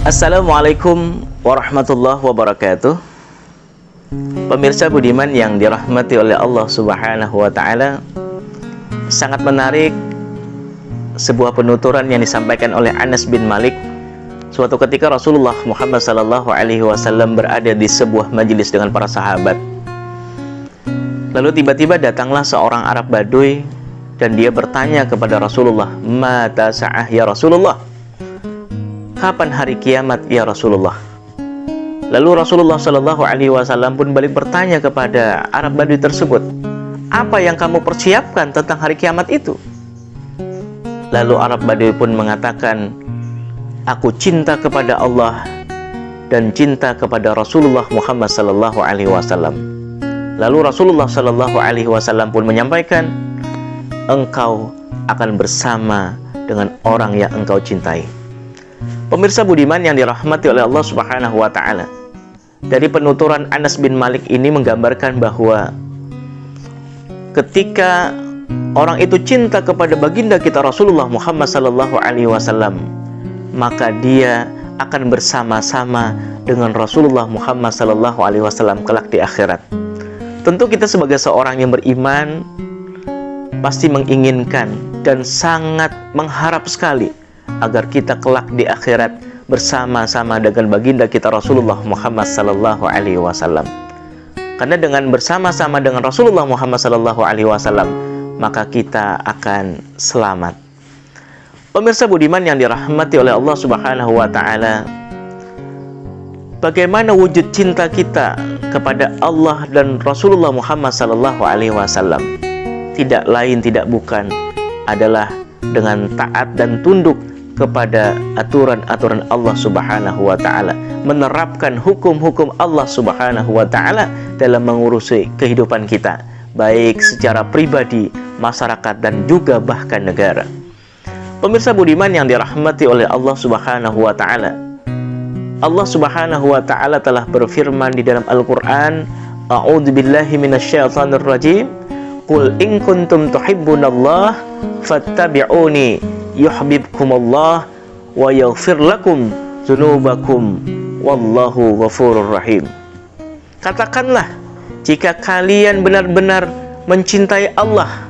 Assalamualaikum warahmatullahi wabarakatuh. Pemirsa budiman yang dirahmati oleh Allah Subhanahu wa Ta'ala, sangat menarik sebuah penuturan yang disampaikan oleh Anas bin Malik. Suatu ketika Rasulullah Muhammad SAW berada di sebuah majelis dengan para sahabat. Lalu tiba-tiba datanglah seorang Arab Baduy dan dia bertanya kepada Rasulullah, "Mata sa'ah ya Rasulullah?" Kapan hari kiamat ya Rasulullah? Lalu Rasulullah SAW pun balik bertanya kepada Arab Baduy tersebut, "Apa yang kamu persiapkan tentang hari kiamat itu?" Lalu Arab Baduy pun mengatakan, "Aku cinta kepada Allah dan cinta kepada Rasulullah Muhammad SAW." Lalu Rasulullah SAW pun menyampaikan, "Engkau akan bersama dengan orang yang engkau cintai." Pemirsa budiman yang dirahmati oleh Allah Subhanahu wa Ta'ala, dari penuturan Anas bin Malik ini menggambarkan bahwa ketika orang itu cinta kepada baginda kita Rasulullah Muhammad SAW, maka dia akan bersama-sama dengan Rasulullah Muhammad SAW kelak di akhirat. Tentu kita sebagai seorang yang beriman pasti menginginkan dan sangat mengharap sekali agar kita kelak di akhirat bersama-sama dengan baginda kita Rasulullah Muhammad SAW. Karena dengan bersama-sama dengan Rasulullah Muhammad SAW, maka kita akan selamat. Pemirsa budiman yang dirahmati oleh Allah Subhanahu wa Ta'ala, bagaimana wujud cinta kita kepada Allah dan Rasulullah Muhammad SAW? Tidak lain tidak bukan adalah dengan taat dan tunduk kepada aturan-aturan Allah Subhanahu wa Ta'ala, menerapkan hukum-hukum Allah Subhanahu wa Ta'ala dalam mengurusi kehidupan kita, baik secara pribadi, masyarakat, dan juga bahkan negara. Pemirsa budiman yang dirahmati oleh Allah Subhanahu wa Ta'ala, Allah Subhanahu wa Ta'ala telah berfirman di dalam Al-Quran, "A'udzubillahi minasyaitonir rajim, qul in kuntum tuhibbunallah fattabi'uni yuhibbukumullah wa yaghfir lakum dzunubakum wallahu ghafurur rahim." Katakanlah, jika kalian benar-benar mencintai Allah,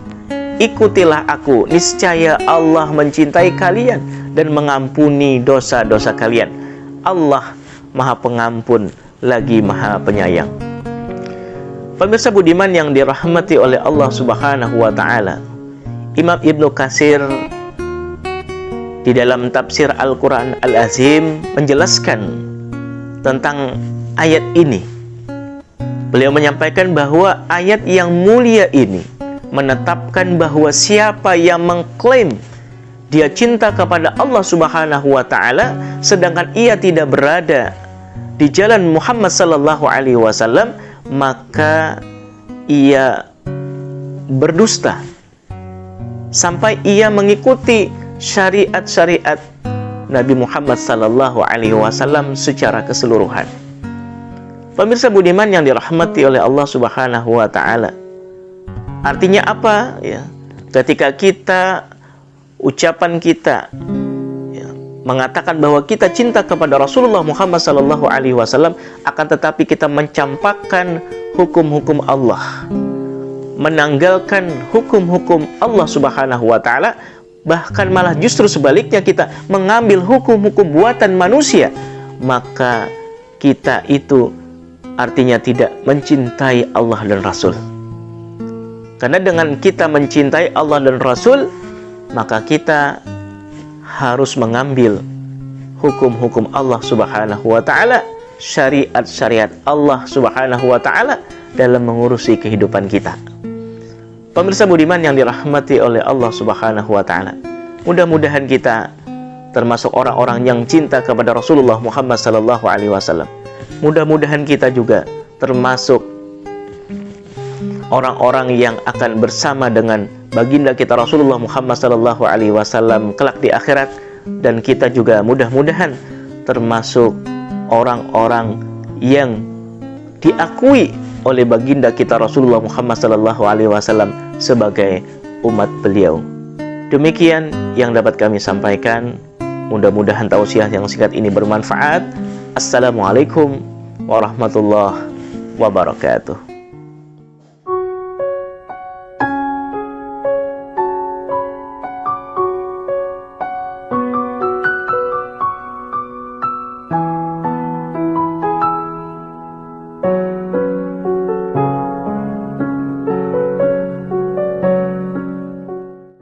ikutilah aku, niscaya Allah mencintai kalian dan mengampuni dosa-dosa kalian. Allah Maha Pengampun lagi Maha Penyayang. Pemirsa budiman yang dirahmati oleh Allah Subhanahu wa Ta'ala, Imam Ibnu Katsir di dalam tafsir Al-Quran Al-Azim menjelaskan tentang ayat ini. Beliau menyampaikan bahwa ayat yang mulia ini menetapkan bahwa siapa yang mengklaim dia cinta kepada Allah Subhanahu wa Ta'ala sedangkan ia tidak berada di jalan Muhammad SAW, maka ia berdusta sampai ia mengikuti syariat-syariat Nabi Muhammad SAW secara keseluruhan. Pemirsa budiman yang dirahmati oleh Allah Subhanahu wa Ta'ala, artinya apa ya? Ketika ucapan kita ya, mengatakan bahwa kita cinta kepada Rasulullah Muhammad SAW, akan tetapi kita mencampakkan hukum-hukum Allah, menanggalkan hukum-hukum Allah Subhanahu wa Ta'ala, bahkan malah justru sebaliknya kita mengambil hukum-hukum buatan manusia, maka kita itu artinya tidak mencintai Allah dan Rasul. Karena dengan kita mencintai Allah dan Rasul, maka kita harus mengambil hukum-hukum Allah Subhanahu wa Ta'ala, syariat-syariat Allah Subhanahu wa Ta'ala dalam mengurusi kehidupan kita. Pemirsa budiman yang dirahmati oleh Allah Subhanahu wa Ta'ala, mudah-mudahan kita termasuk orang-orang yang cinta kepada Rasulullah Muhammad SAW. Mudah-mudahan kita juga termasuk orang-orang yang akan bersama dengan baginda kita Rasulullah Muhammad SAW kelak di akhirat, dan kita juga mudah-mudahan termasuk orang-orang yang diakui oleh baginda kita Rasulullah Muhammad SAW sebagai umat beliau. Demikian yang dapat kami sampaikan. Mudah-mudahan tausiah yang singkat ini bermanfaat. Assalamualaikum warahmatullahi wabarakatuh.